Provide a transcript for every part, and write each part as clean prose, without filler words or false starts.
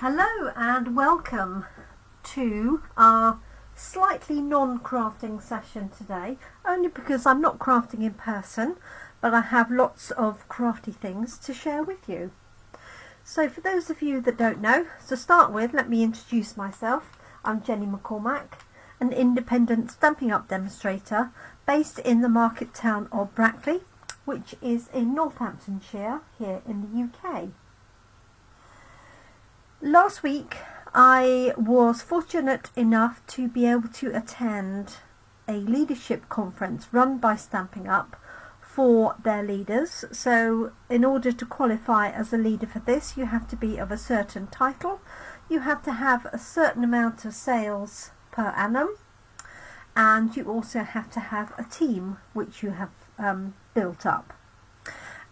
Hello and welcome to our slightly non-crafting session today, only because I'm not crafting in person, but I have lots of crafty things to share with you. So for those of you that don't know, to start with, let me introduce myself. I'm Jenny McCormack, an independent Stampin' Up demonstrator based in the market town of Brackley, which is in Northamptonshire here in the UK. Last week I was fortunate enough to be able to attend a leadership conference run by Stampin' Up for their leaders. So in order to qualify as a leader for this, you have to be of a certain title, you have to have a certain amount of sales per annum, and you also have to have a team which you have built up.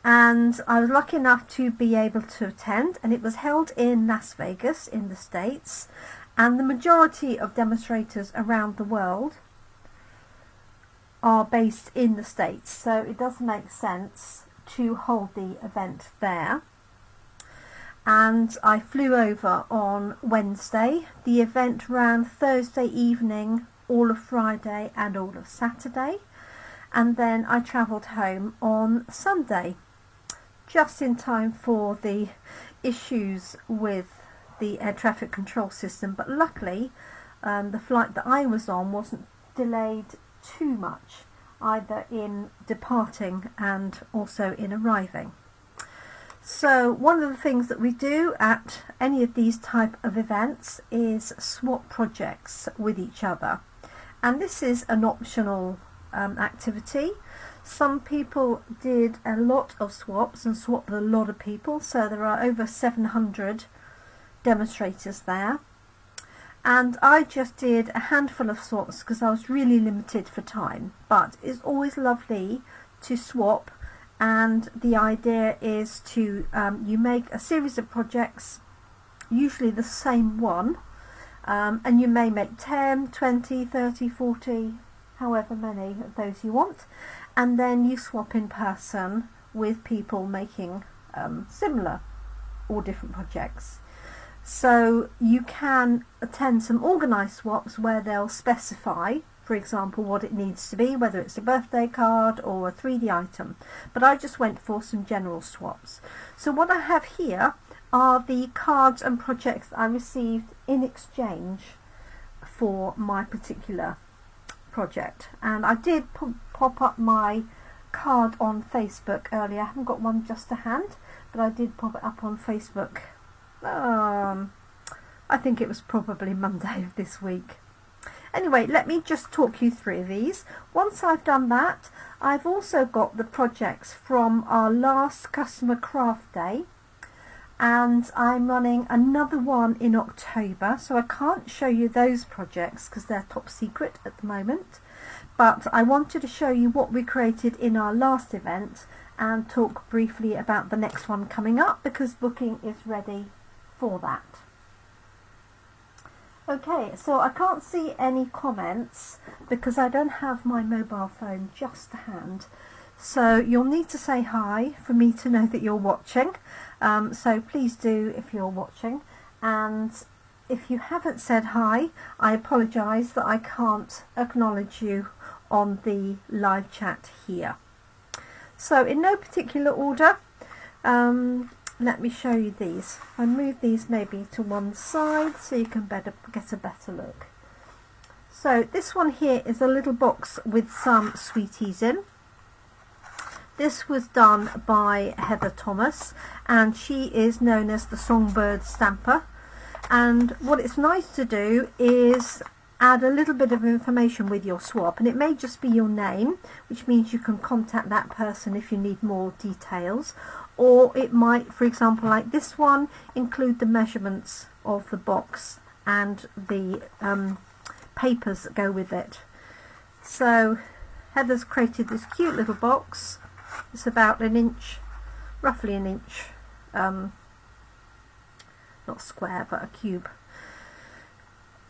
And I was lucky enough to be able to attend, and it was held in Las Vegas in the States, and the majority of demonstrators around the world are based in the States, so it does make sense to hold the event there. And I flew over on Wednesday. The event ran Thursday evening, all of Friday and all of Saturday, and then I travelled home on Sunday, just in time for the issues with the air traffic control system. But luckily the flight that I was on wasn't delayed too much, either in departing and also in arriving. So one of the things that we do at any of these type of events is swap projects with each other, and this is an optional activity. Some people did a lot of swaps and swapped with a lot of people, so there are over 700 demonstrators there, and I just did a handful of swaps because I was really limited for time. But it's always lovely to swap, and the idea is to you make a series of projects, usually the same one, and you may make 10, 20, 30, 40, however many of those you want, and then you swap in person with people making similar or different projects. So you can attend some organised swaps where they'll specify, for example, what it needs to be, whether it's a birthday card or a 3D item. But I just went for some general swaps. So what I have here are the cards and projects I received in exchange for my particular project, and I did pop up my card on Facebook earlier. I haven't got one just to hand, but I did pop it up on Facebook. I think it was probably Monday of this week. Anyway, let me just talk you through these. Once I've done that, I've also got the projects from our last customer craft day, and I'm running another one in October, so I can't show you those projects because they're top secret at the moment. But I wanted to show you what we created in our last event and talk briefly about the next one coming up, because booking is ready for that. Okay, so I can't see any comments because I don't have my mobile phone just to hand. So you'll need to say hi for me to know that you're watching. So please do if you're watching. And if you haven't said hi, I apologise that I can't acknowledge you on the live chat here. So in no particular order, let me show you these. I'll move these maybe to one side so you can get a better look. So this one here is a little box with some sweeties in. This was done by Heather Thomas, and she is known as the Songbird Stamper. And what it's nice to do is add a little bit of information with your swap, and it may just be your name, which means you can contact that person if you need more details, or it might, for example, like this one, include the measurements of the box and the papers that go with it. So Heather's created this cute little box. It's about an inch, roughly an inch, not square but a cube,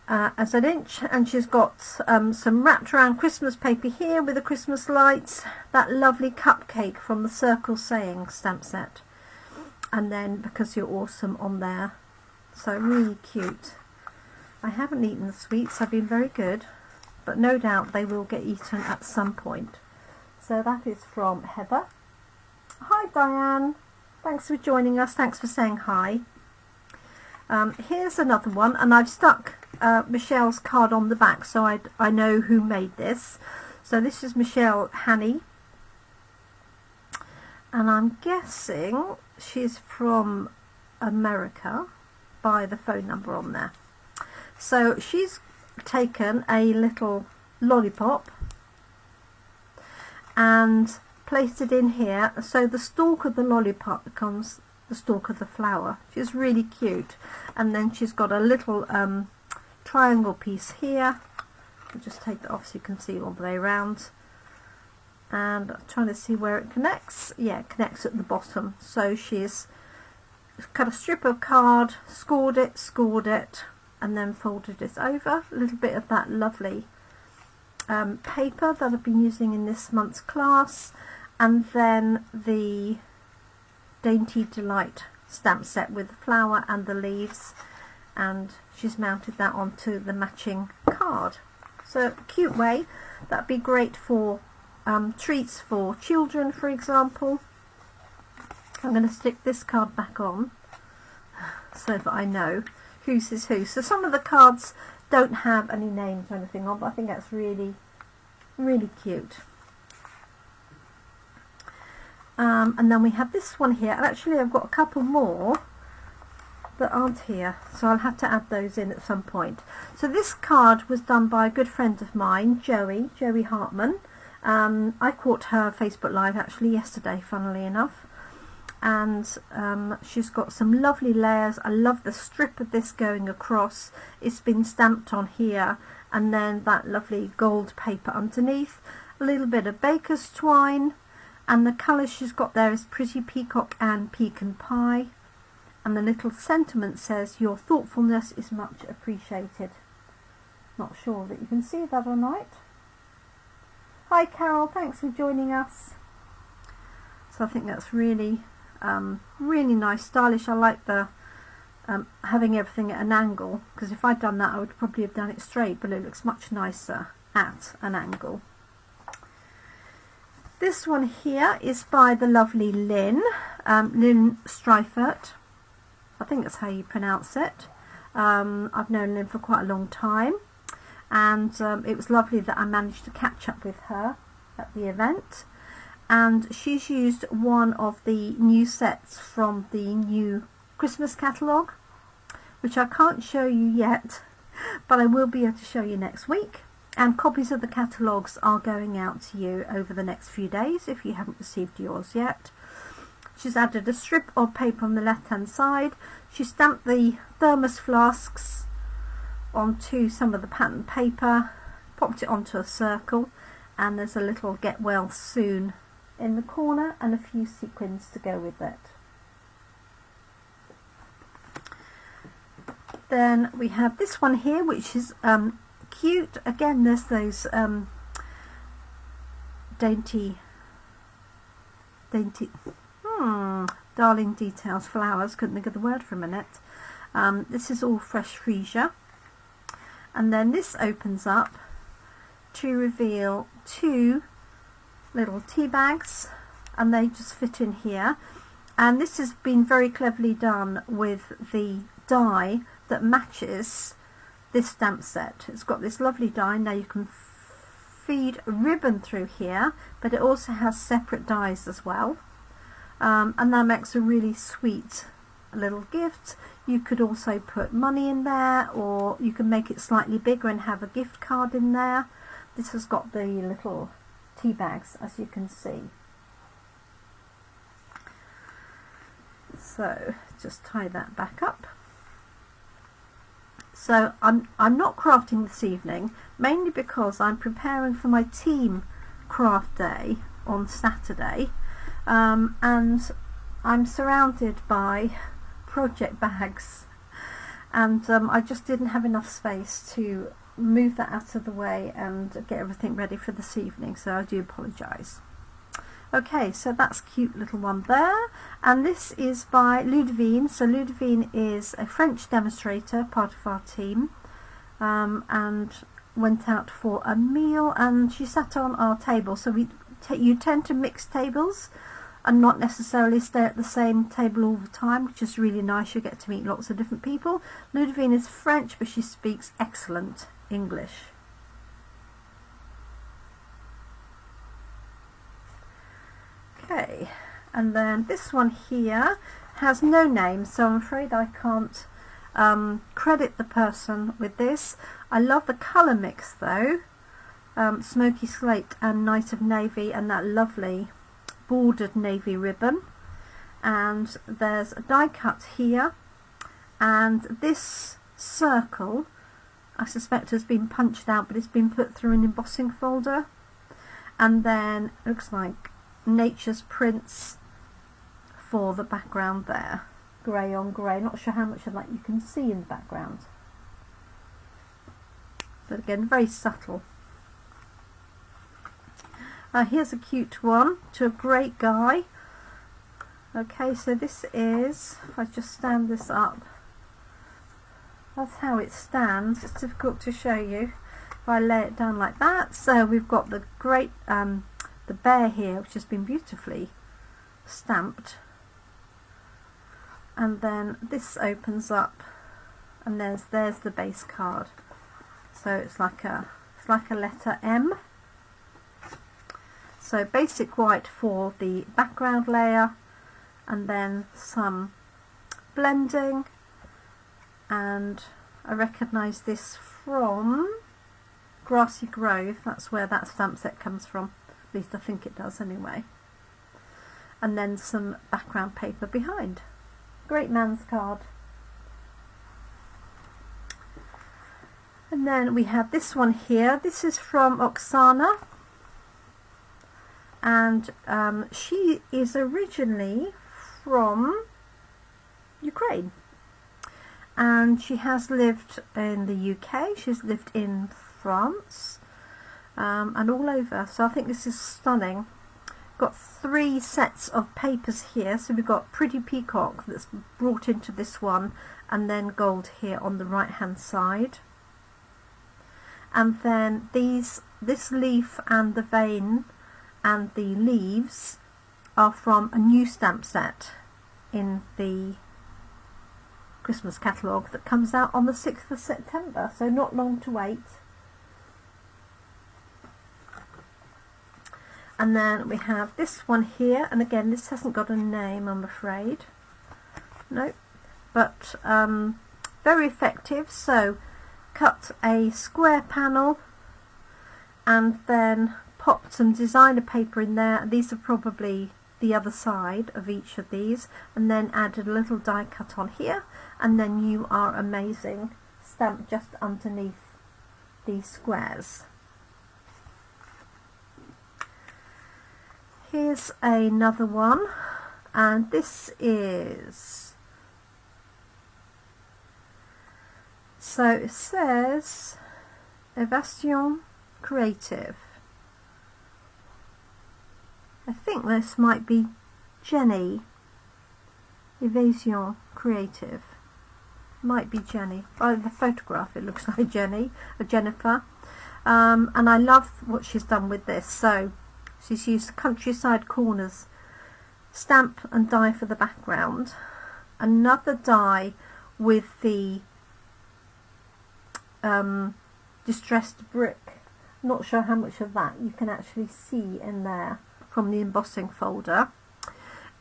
as an inch, and she's got some wrapped around Christmas paper here with the Christmas lights, that lovely cupcake from the Circle Saying stamp set, and then Because You're Awesome on there. So really cute. I haven't eaten the sweets, I've been very good, but no doubt they will get eaten at some point. So that is from Heather. Hi Diane, thanks for joining us, thanks for saying hi. Here's another one, and I've stuck Michelle's card on the back so I know who made this. So this is Michelle Hanny, and I'm guessing she's from America by the phone number on there. So she's taken a little lollipop and placed it in here, so the stalk of the lollipop becomes the stalk of the flower, which is really cute. And then she's got a little triangle piece here. I'll just take that off so you can see all the way around. And I'm trying to see where it connects. Yeah, it connects at the bottom. So she's cut a strip of card, scored it, and then folded it over. A little bit of that lovely paper that I've been using in this month's class, and then the Dainty Delight stamp set with the flower and the leaves, and she's mounted that onto the matching card. So cute way. That'd be great for treats for children, for example. I'm going to stick this card back on so that I know whose is who. So some of the cards don't have any names or anything on, but I think that's really, really cute. And then we have this one here, and actually I've got a couple more that aren't here, so I'll have to add those in at some point. So this card was done by a good friend of mine, Joey Hartman. I caught her Facebook Live actually yesterday, funnily enough. And she's got some lovely layers. I love the strip of this going across. It's been stamped on here, and then that lovely gold paper underneath, a little bit of baker's twine, and the colour she's got there is Pretty Peacock and Pecan Pie, and the little sentiment says, your thoughtfulness is much appreciated. Not sure that you can see that or not. Hi Carol, thanks for joining us. So I think that's really really nice, stylish. I like the having everything at an angle, because if I'd done that I would probably have done it straight, but it looks much nicer at an angle. This one here is by the lovely Lynn Streifert. I think that's how you pronounce it. I've known Lynn for quite a long time, and it was lovely that I managed to catch up with her at the event. And she's used one of the new sets from the new Christmas catalogue, which I can't show you yet, but I will be able to show you next week. And copies of the catalogues are going out to you over the next few days if you haven't received yours yet. She's added a strip of paper on the left hand side. She stamped the thermos flasks onto some of the pattern paper, popped it onto a circle, and there's a little get well soon in the corner and a few sequins to go with it. Then we have this one here, which is cute. Again, there's those dainty darling details flowers. Couldn't think of the word for a minute. This is all fresh freesia, and then this opens up to reveal two little tea bags, and they just fit in here. And this has been very cleverly done with the die that matches this stamp set. It's got this lovely die. Now you can feed a ribbon through here, but it also has separate dies as well, and that makes a really sweet little gift. You could also put money in there, or you can make it slightly bigger and have a gift card in there. This has got the little tea bags, as you can see. So just tie that back up. So I'm not crafting this evening, mainly because I'm preparing for my team craft day on Saturday, and I'm surrounded by project bags, and I just didn't have enough space to move that out of the way and get everything ready for this evening, so I do apologise. Okay, so that's a cute little one there, and this is by Ludivine. So Ludivine is a French demonstrator, part of our team, and went out for a meal, and she sat on our table. So you tend to mix tables and not necessarily stay at the same table all the time, which is really nice. You get to meet lots of different people. Ludivine is French, but she speaks excellent English. Okay, and then this one here has no name, so I'm afraid I can't credit the person with this. I love the colour mix though, smoky slate and night of navy, and that lovely bordered navy ribbon. And there's a die cut here, and this circle I suspect has been punched out, but it's been put through an embossing folder. And then it looks like nature's prints for the background there, grey on grey. Not sure how much of that you can see in the background, but again very subtle. Here's a cute one to a great guy. Okay, so this is, if I just stand this up, that's how it stands. It's difficult to show you if I lay it down like that. So we've got the great the bear here, which has been beautifully stamped, and then this opens up, and there's the base card. So it's like a letter M. So basic white for the background layer, and then some blending, and I recognise this from Grassy Grove. That's where that stamp set comes from. At least I think it does anyway. And then some background paper behind. Great man's card. And then we have this one here. This is from Oksana, and she is originally from Ukraine, and she has lived in the UK, she's lived in France, and all over. So I think this is stunning. Got 3 sets of papers here. So we've got Pretty Peacock that's brought into this one, and then gold here on the right hand side. And then this leaf and the vein and the leaves are from a new stamp set in the Christmas catalogue that comes out on the 6th of September, so not long to wait. And then we have this one here, and again this hasn't got a name, I'm afraid. No, but very effective. So cut a square panel and then popped some designer paper in there. These are probably the other side of each of these, and then added a little die cut on here, and then You Are Amazing stamped just underneath these squares. Here's another one, and this is, so it says Evasion Creative. I think this might be Jenny. Evasion Creative. Might be Jenny. By the photograph it looks like Jenny, or Jennifer. And I love what she's done with this. So she's used Countryside Corners stamp and die for the background. Another die with the distressed brick. Not sure how much of that you can actually see in there from the embossing folder.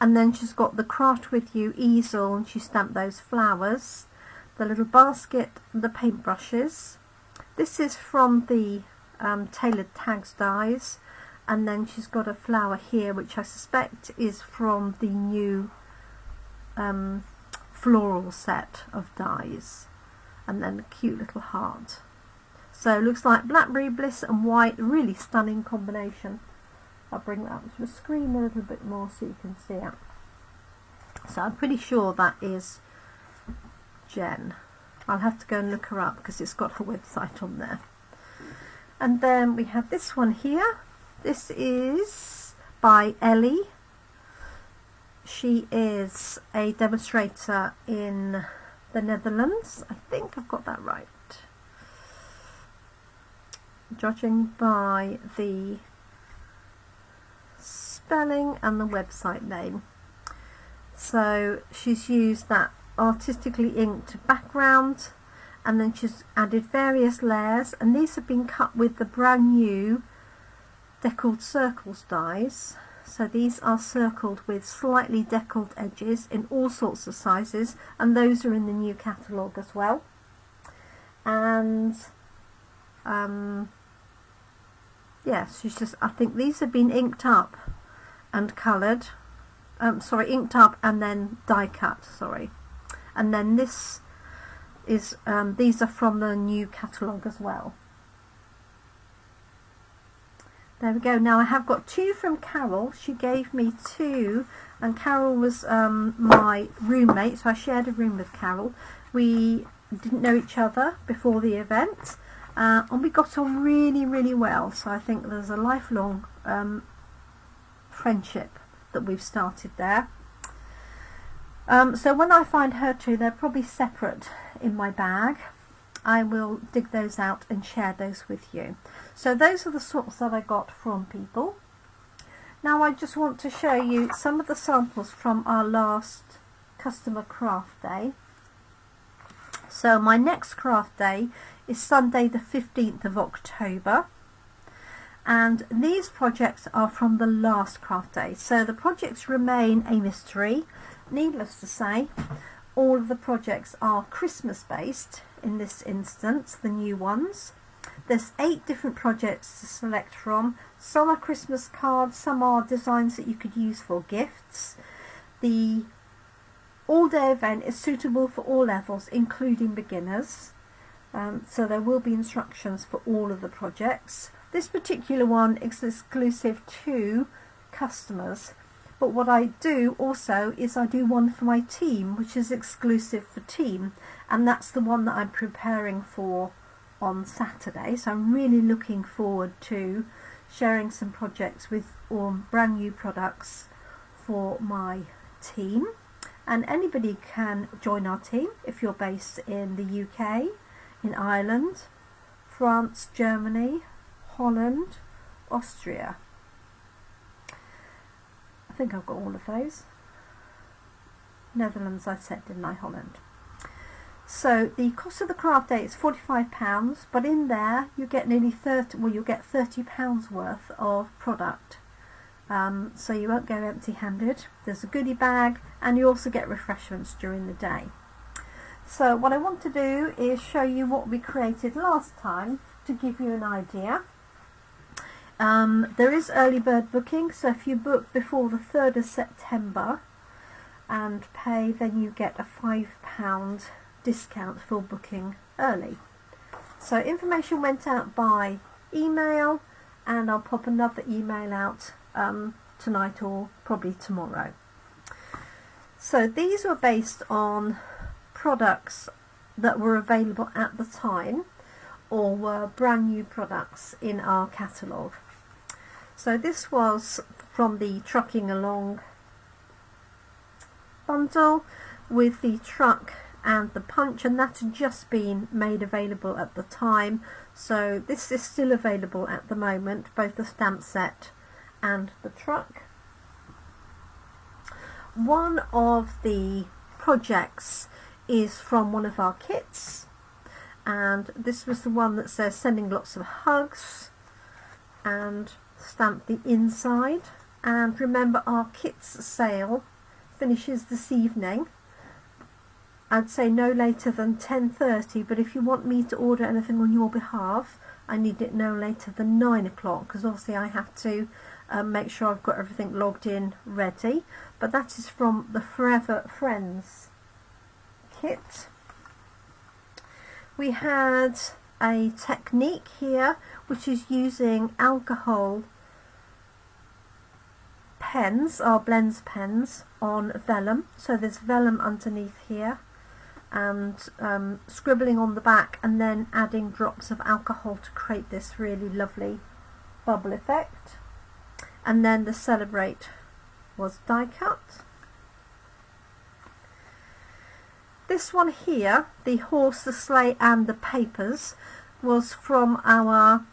And then she's got the Craft With You easel, and she stamped those flowers, the little basket, the paintbrushes. This is from the Tailored Tags dies, and then she's got a flower here which I suspect is from the new floral set of dies, and then a cute little heart. So it looks like Blackberry Bliss and white, really stunning combination. I'll bring that up to the screen a little bit more so you can see it. So I'm pretty sure that is Jen. I'll have to go and look her up because it's got her website on there. And then we have this one here. This is by Ellie. She is a demonstrator in the Netherlands. I think I've got that right, judging by the spelling and the website name. So she's used that artistically inked background, and then she's added various layers, and these have been cut with the brand new deckled circles dies. So these are circled with slightly deckled edges in all sorts of sizes, and those are in the new catalogue as well. And yes, she's just, I think these have been inked up and coloured, inked up and then die cut, and then this is these are from the new catalogue as well. There we go. Now I have got two from Carol. She gave me two, and Carol was my roommate, so I shared a room with Carol. We didn't know each other before the event, and we got on really well, so I think there's a lifelong friendship that we've started there. So when I find her two, they're probably separate in my bag. I will dig those out and share those with you. So those are the sorts that I got from people. Now I just want to show you some of the samples from our last customer craft day. So my next craft day is Sunday the 15th of October, and these projects are from the last craft day, so the projects remain a mystery. Needless to say, all of the projects are Christmas based in this instance, the new ones. There's 8 different projects to select from. Some are Christmas cards, some are designs that you could use for gifts. The all-day event is suitable for all levels, including beginners. So there will be instructions for all of the projects. This particular one is exclusive to customers, but what I do also is I do one for my team, which is exclusive for team, and that's the one that I'm preparing for on Saturday. So I'm really looking forward to sharing some projects with all brand new products for my team. And anybody can join our team if you're based in the UK, in Ireland, France, Germany, Holland, Austria. I think I've got all of those. Netherlands, I said, didn't I? Holland. So the cost of the craft day is £45, but in there you get nearly you'll get £30 worth of product. So you won't go empty-handed. There's a goodie bag, and you also get refreshments during the day. So what I want to do is show you what we created last time to give you an idea. There is early bird booking, so if you book before the 3rd of September and pay, then you get a £5 discount for booking early. So information went out by email, and I'll pop another email out tonight or probably tomorrow. So these were based on products that were available at the time or were brand new products in our catalogue. So this was from the Trucking Along bundle with the truck and the punch, and that had just been made available at the time. So this is still available at the moment, both the stamp set and the truck. One of the projects is from one of our kits, and this was the one that says sending lots of hugs, and stamp the inside. And remember, our kits sale finishes this evening. I'd say no later than 10:30, but if you want me to order anything on your behalf, I need it no later than 9 o'clock, because obviously I have to make sure I've got everything logged in ready. But that is from the Forever Friends kit. We had a technique here which is using alcohol pens, our blends pens, on vellum. So there's vellum underneath here, and scribbling on the back, and then adding drops of alcohol to create this really lovely bubble effect. and then the Celebrate was die cut. This one here, the horse, the sleigh and the papers, was from our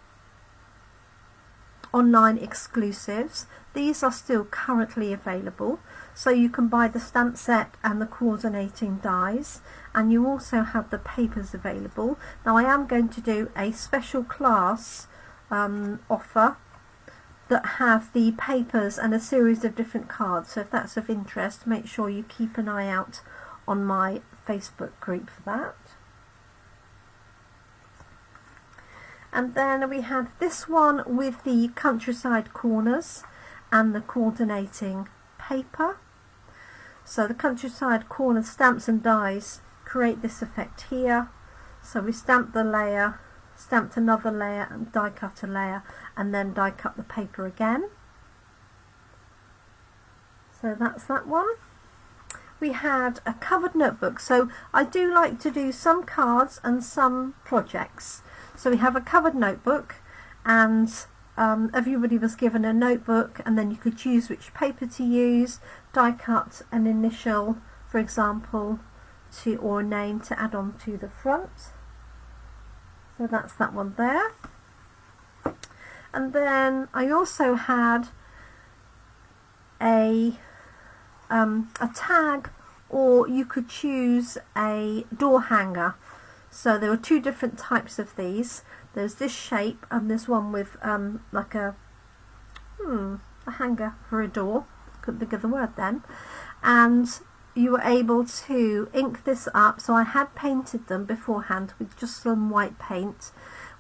online exclusives. These are still currently available, so you can buy the stamp set and the coordinating dies, and you also have the papers available. Now I am going to do a special class offer that have the papers and a series of different cards, so if that's of interest, make sure you keep an eye out on my Facebook group for that. And then we had this one with the countryside corners and the coordinating paper. So the countryside corner stamps and dies create this effect here. So we stamped the layer, stamped another layer and die cut a layer, and then die cut the paper again. So that's that one. We had a covered notebook. So I do like to do some cards and some projects. So we have a covered notebook, and everybody was given a notebook, and then you could choose which paper to use, die cut an initial, for example, or a name to add on to the front. So that's that one there. And then I also had a tag, or you could choose a door hanger. So there were two different types of these. There's this shape, and there's one with like a hanger for a door. Couldn't think of the word then. And you were able to ink this up. So I had painted them beforehand with just some white paint.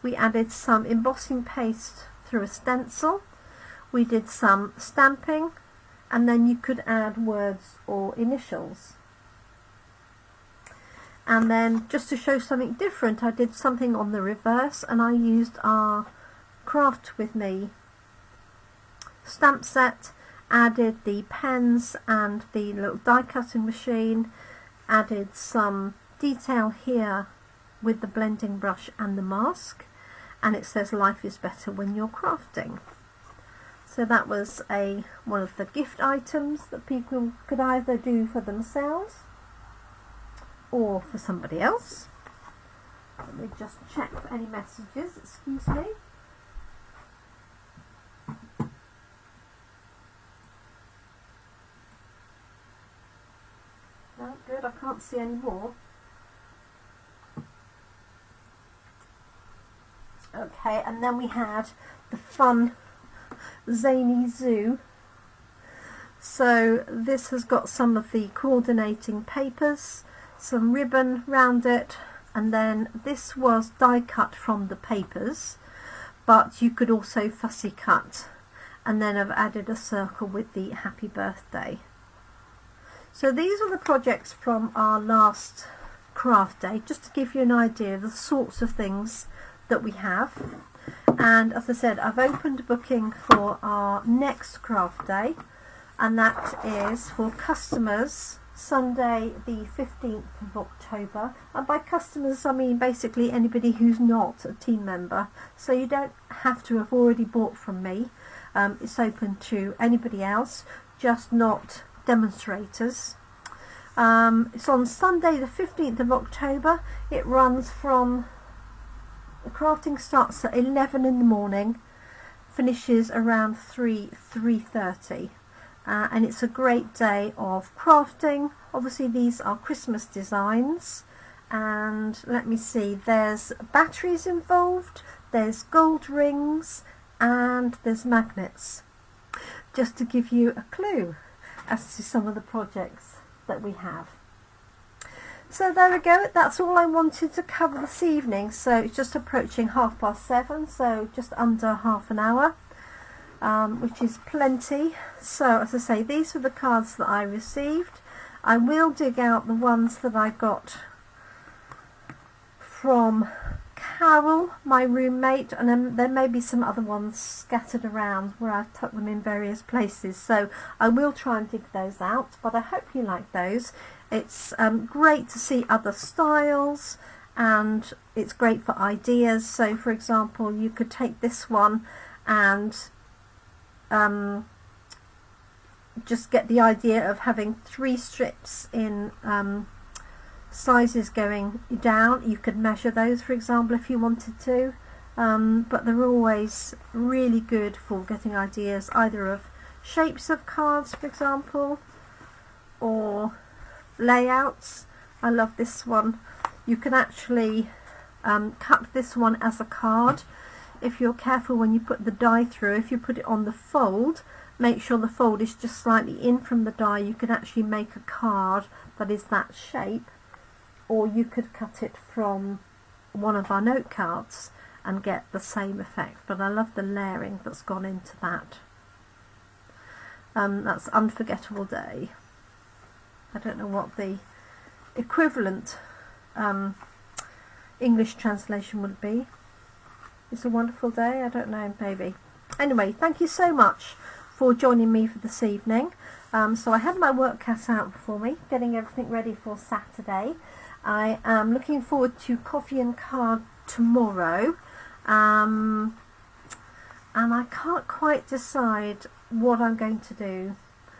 We added some embossing paste through a stencil. We did some stamping, and then you could add words or initials. And then just to show something different, I did something on the reverse, and I used our Craft With Me stamp set, added the pens and the little die cutting machine, added some detail here with the blending brush and the mask, and it says life is better when you're crafting. So that was one of the gift items that people could either do for themselves or for somebody else. Let me just check for any messages, excuse me. No, good, I can't see any more. Okay, and then we had the fun zany zoo. So this has got some of the coordinating papers, some ribbon round it, and then this was die cut from the papers, but you could also fussy cut, and then I've added a circle with the happy birthday. So these are the projects from our last craft day, just to give you an idea of the sorts of things that we have. And as I said, I've opened booking for our next craft day, and that is for customers Sunday the 15th of October, and by customers I mean basically anybody who's not a team member, so you don't have to have already bought from me. It's open to anybody else, just not demonstrators. It's on Sunday the 15th of October. It runs from, the crafting starts at 11 in the morning, finishes around 3:30. And it's a great day of crafting. Obviously these are Christmas designs, and let me see, there's batteries involved, there's gold rings, and there's magnets, just to give you a clue as to some of the projects that we have. So there we go, that's all I wanted to cover this evening. So it's just approaching 7:30, so just under half an hour. Which is plenty. So as I say, these were the cards that I received. I will dig out the ones that I got from Carol, my roommate, and then there may be some other ones scattered around where I've tucked them in various places, so I will try and dig those out, but I hope you like those. It's great to see other styles, and it's great for ideas. So for example, you could take this one and just get the idea of having 3 strips in sizes going down. You could measure those, for example, if you wanted to, but they're always really good for getting ideas either of shapes of cards, for example, or layouts. I love this one. You can actually cut this one as a card. If you're careful when you put the die through, if you put it on the fold, make sure the fold is just slightly in from the die. You can actually make a card that is that shape, or you could cut it from one of our note cards and get the same effect. But I love the layering that's gone into that. That's Unforgettable Day. I don't know what the equivalent English translation would be. It's a Wonderful Day, I don't know, maybe. Anyway, thank you so much for joining me for this evening. So I had my work cut out for me, getting everything ready for Saturday. I am looking forward to Coffee and Card tomorrow, and I can't quite decide what I'm going to do,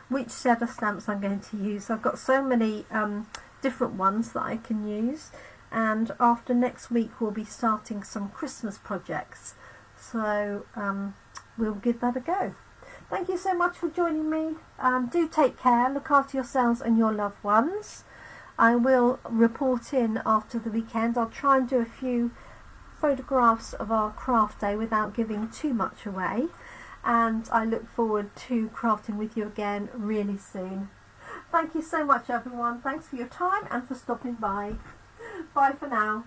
which set of stamps I'm going to use. I've got so many different ones that I can use, and after next week we'll be starting some Christmas projects, so we'll give that a go. Thank you so much for joining me. Do take care, look after yourselves and your loved ones. I will report in after the weekend. I'll try and do a few photographs of our craft day without giving too much away, and I look forward to crafting with you again really soon. Thank you so much, everyone. Thanks for your time and for stopping by. Bye for now.